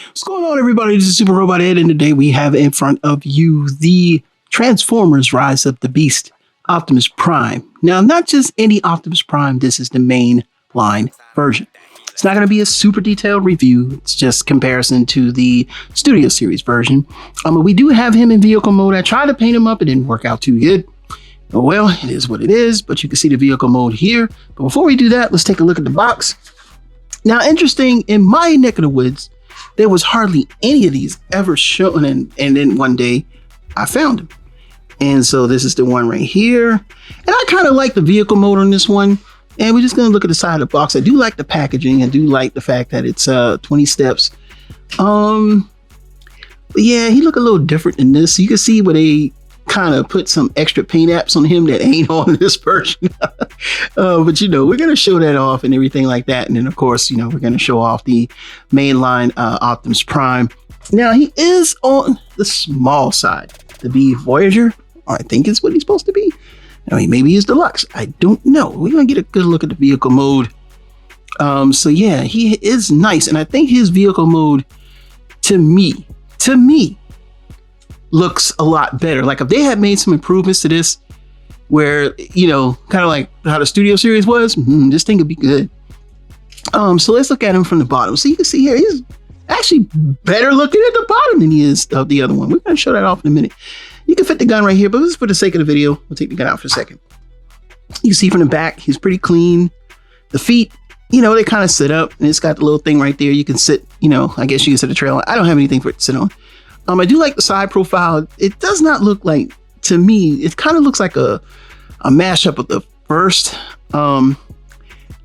What's going on, everybody? This is Super Robot Ed, and today we have in front of you the Transformers Rise of the Beast Optimus Prime. Now, not just any Optimus Prime, this is the mainline version. It's not going to be a super detailed review. It's just comparison to the Studio Series version. We do have him in vehicle mode. I tried to paint him up. It didn't work out too good. Oh, well, it is what it is, but you can see the vehicle mode here. But before we do that, let's take a look at the box. Now, interesting, in my neck of the woods, there was hardly any of these ever shown, and then one day I found them. And so this is the one right here. And I kind of like the vehicle mode on this one. And we're just going to look at the side of the box. I do like the packaging. I do like the fact that it's 20 steps. But yeah, he look a little different than this. You can see where they kind of put some extra paint apps on him that ain't on this version. But you know, we're going to show that off and everything like that. And then of course, you know, we're going to show off the mainline Optimus Prime. Now he is on the small side to be Voyager. I think it's what he's supposed to be. I mean, maybe he's deluxe. I don't know. We're going to get a good look at the vehicle mode. So yeah, he is nice. And I think his vehicle mode to me, looks a lot better. Like if they had made some improvements to this where, you know, kind of like how the Studio Series was, this thing would be good. So let's look at him from the bottom. So you can see here, he's actually better looking at the bottom than he is of the other one. We're going to show that off in a minute. You can fit the gun right here, but just for the sake of the video, we'll take the gun out for a second. You can see from the back, he's pretty clean. The feet, you know, they kind of sit up, and it's got the little thing right there. You can sit, you know, I guess you can sit a trail on. I don't have anything for it to sit on. I do like the side profile. It does not look like, to me, it kind of looks like a mashup of the first,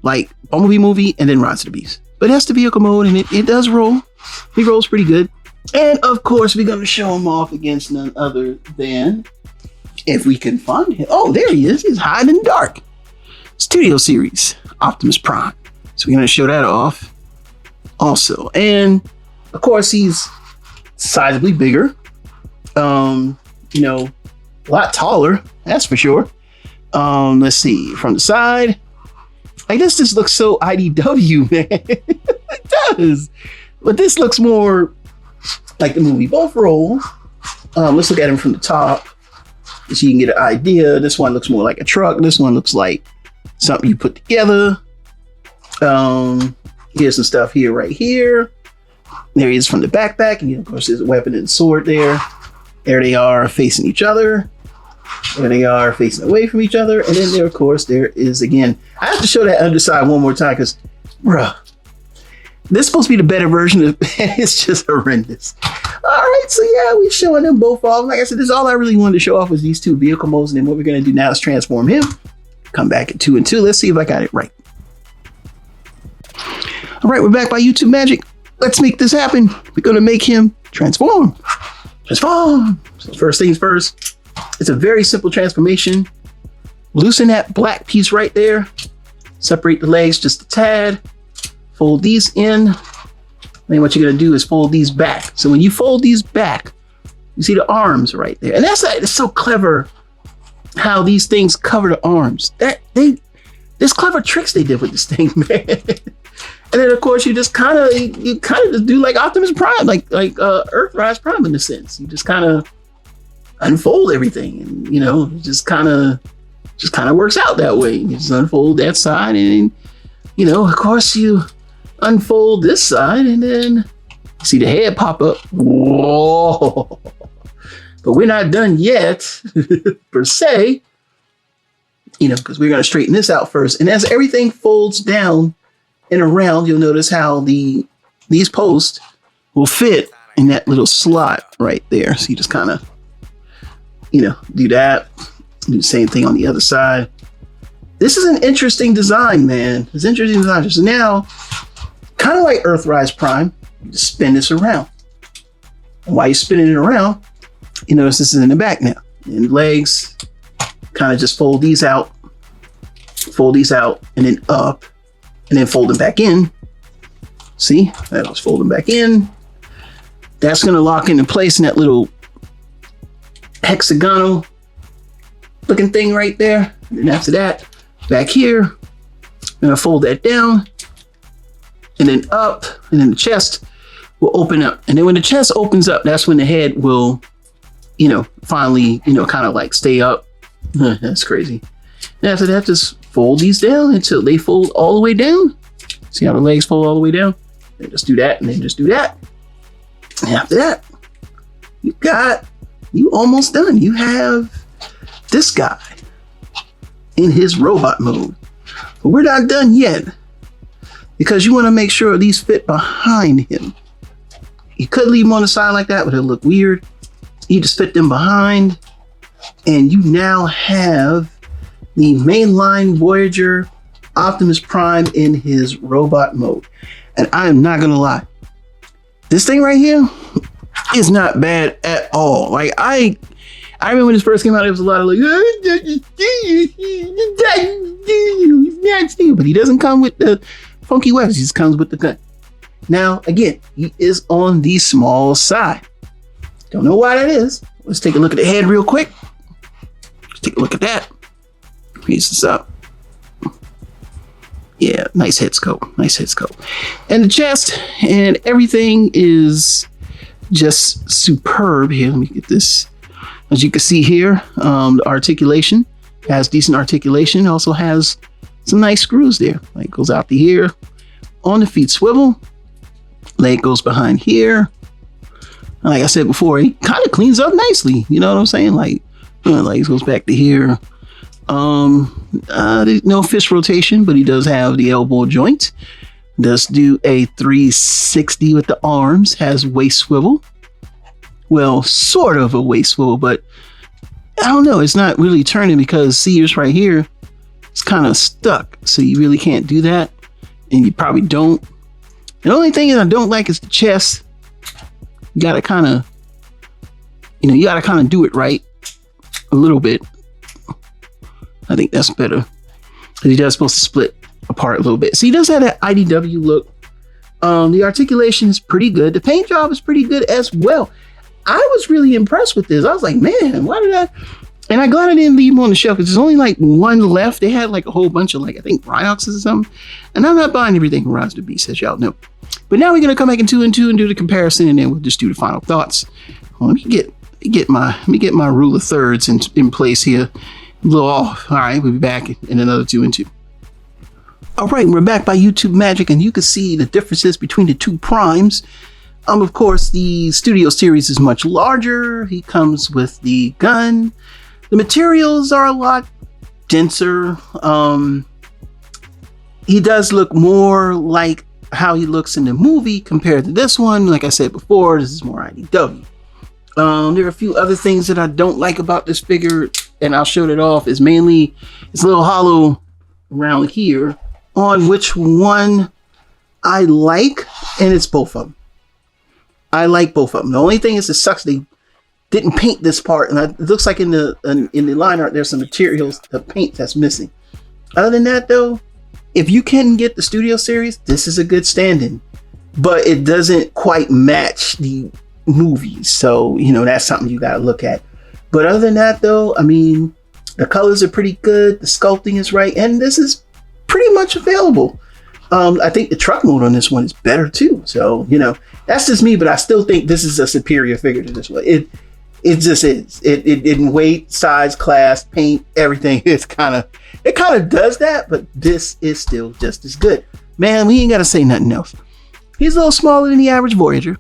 like Bumblebee movie and then Rise of the Beast. But that's the vehicle mode, and it does roll. He rolls pretty good. And of course, we're going to show him off against none other than, if we can find him. Oh, there he is. He's hiding in the dark. Studio Series Optimus Prime. So we're going to show that off also. And of course, he's sizably bigger. You know, a lot taller. That's for sure. Let's see. From the side, I guess this looks so IDW, man. It does. But this looks more like the movie. Both roll. Let's look at him from the top so you can get an idea. This one looks more like a truck. This one looks like something you put together. Here's some stuff here, right here. There he is from the backpack. And of course, there's a weapon and sword there. There they are facing each other. There they are facing away from each other. And then there, of course, there is again. I have to show that underside one more time because, bruh, this is supposed to be the better version of it's just horrendous. All right, so yeah, we're showing them both off. Like I said, this is all I really wanted to show off was these two vehicle modes. And then what we're going to do now is transform him. Come back at 2 and 2. Let's see if I got it right. All right, we're back by YouTube magic. Let's make this happen. We're going to make him transform. Transform. So first things first, it's a very simple transformation. Loosen that black piece right there. Separate the legs just a tad. Fold these in. Then what you're going to do is fold these back. So when you fold these back, you see the arms right there. And it's so clever how these things cover the arms. There's clever tricks they did with this thing, man. And then of course you kind of just do like Optimus Prime, like Earthrise Prime in a sense. You just kind of unfold everything, and you know, it just kind of works out that way. You just unfold that side, and you know, of course you unfold this side, and then you see the head pop up. Whoa! But we're not done yet, per se. You know, because we're going to straighten this out first. And as everything folds down and around, you'll notice how these posts will fit in that little slot right there. So you just kind of, you know, do that. Do the same thing on the other side. This is an interesting design, man. It's interesting design. So now, kind of like Earthrise Prime, you just spin this around. And while you're spinning it around, you notice this is in the back now. And legs, kind of just fold these out, and then up, and then fold them back in. See, that was folding back in. That's going to lock into place in that little hexagonal looking thing right there. And then after that, back here, I'm going to fold that down, and then up, and then the chest will open up. And then when the chest opens up, that's when the head will, finally, kind of like stay up. That's crazy. And after that, just fold these down until they fold all the way down. See how the legs fold all the way down? And just do that, and then just do that. And after that, you almost done. You have this guy in his robot mode. But we're not done yet, because you want to make sure these fit behind him. You could leave them on the side like that, but it'll look weird. You just fit them behind, and you now have the mainline Voyager Optimus Prime in his robot mode. And I am not gonna lie, this thing right here is not bad at all. Like I remember when this first came out, it was a lot of like, but he doesn't come with the funky weapons. He just comes with the gun. Now, again, he is on the small side. Don't know why that is. Let's take a look at the head real quick. Let's take a look at that. Raise this up. Yeah, nice head scope. Nice head scope. And the chest and everything is just superb. Here, let me get this. As you can see here, the articulation has decent articulation. Also has some nice screws there. Like goes out to here. On the feet swivel. Leg goes behind here. Like I said before, he kind of cleans up nicely. You know what I'm saying? Like legs goes back to here. There's no fist rotation, but he does have the elbow joint. Does do a 360 with the arms. Has waist swivel. Well, sort of a waist swivel, but I don't know. It's not really turning because see, this right here, it's kind of stuck. So you really can't do that, and you probably don't. The only thing that I don't like is the chest. You gotta kind of, do it right a little bit. I think that's better. He does supposed to split apart a little bit. So he does have that IDW look. The articulation is pretty good. The paint job is pretty good as well. I was really impressed with this. I was like, man, why did I? And I'm glad I didn't leave him on the shelf because there's only like one left. They had like a whole bunch of I think Rhinoxes or something. And I'm not buying everything from Rise of the Beast, as y'all know. But now we're gonna come back in 2 and 2 and do the comparison, and then we'll just do the final thoughts. Let me get my rule of thirds in place here. A little off. All right, we'll be back in another 2 and 2. All right, we're back by YouTube Magic, and you can see the differences between the two primes. Of course, the Studio Series is much larger. He comes with the gun. The materials are a lot denser. He does look more like how he looks in the movie compared to this one. Like I said before, this is more IDW. There are a few other things that I don't like about this figure, and I'll show it off. Is mainly it's a little hollow around here. On which one I like, and it's both of them. I like both of them. The only thing is, it sucks they didn't paint this part, and it looks like in the line art there's some materials, the paint that's missing. Other than that, though, if you can get the Studio Series, this is a good stand-in, but it doesn't quite match the movies, so that's something you got to look at. But other than that, though, I mean, the colors are pretty good, the sculpting is right, and this is pretty much available. I think the truck mode on this one is better too. So, that's just me, but I still think this is a superior figure to this one. It just is. It in weight, size, class, paint, everything. It kind of does that, but this is still just as good. Man, we ain't got to say nothing else. He's a little smaller than the average Voyager,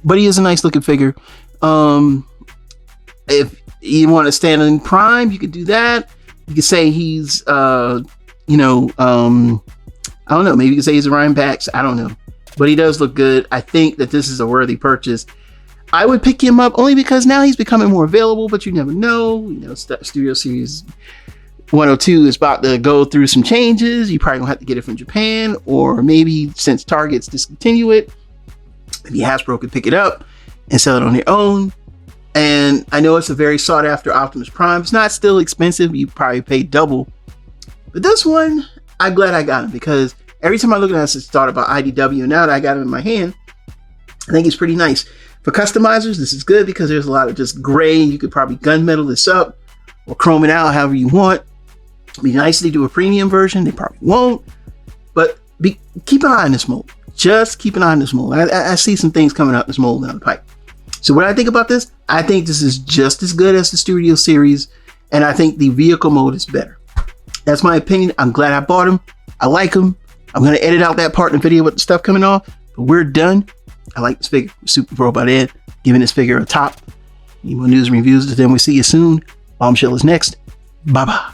but he is a nice looking figure. If you want to stand in Prime, you could do that. You could say he's, I don't know. Maybe you could say he's a Ryan Pax. I don't know. But he does look good. I think that this is a worthy purchase. I would pick him up only because now he's becoming more available, but you never know. Studio Series 102 is about to go through some changes. You probably gonna have to get it from Japan, or maybe since Target's discontinue it, maybe Hasbro could pick it up and sell it on their own. And I know it's a very sought after Optimus Prime. It's not still expensive. You probably pay double. But this one, I'm glad I got him, because every time I look at this, it's thought about IDW. And now that I got him in my hand, I think it's pretty nice. For customizers, this is good because there's a lot of just gray. You could probably gunmetal this up or chrome it out however you want. It'd be nice to do a premium version. They probably won't. But keep an eye on this mold. Just keep an eye on this mold. I see some things coming out this mold down the pipe. So what I think about this, I think this is just as good as the Studio Series, and I think the vehicle mode is better. That's my opinion. I'm glad I bought them. I like them. I'm going to edit out that part in the video with the stuff coming off, but we're done. I like this figure. Super Pro by Ed, giving this figure a top. Any more news and reviews, then we see you soon. Bombshell is next. Bye-bye.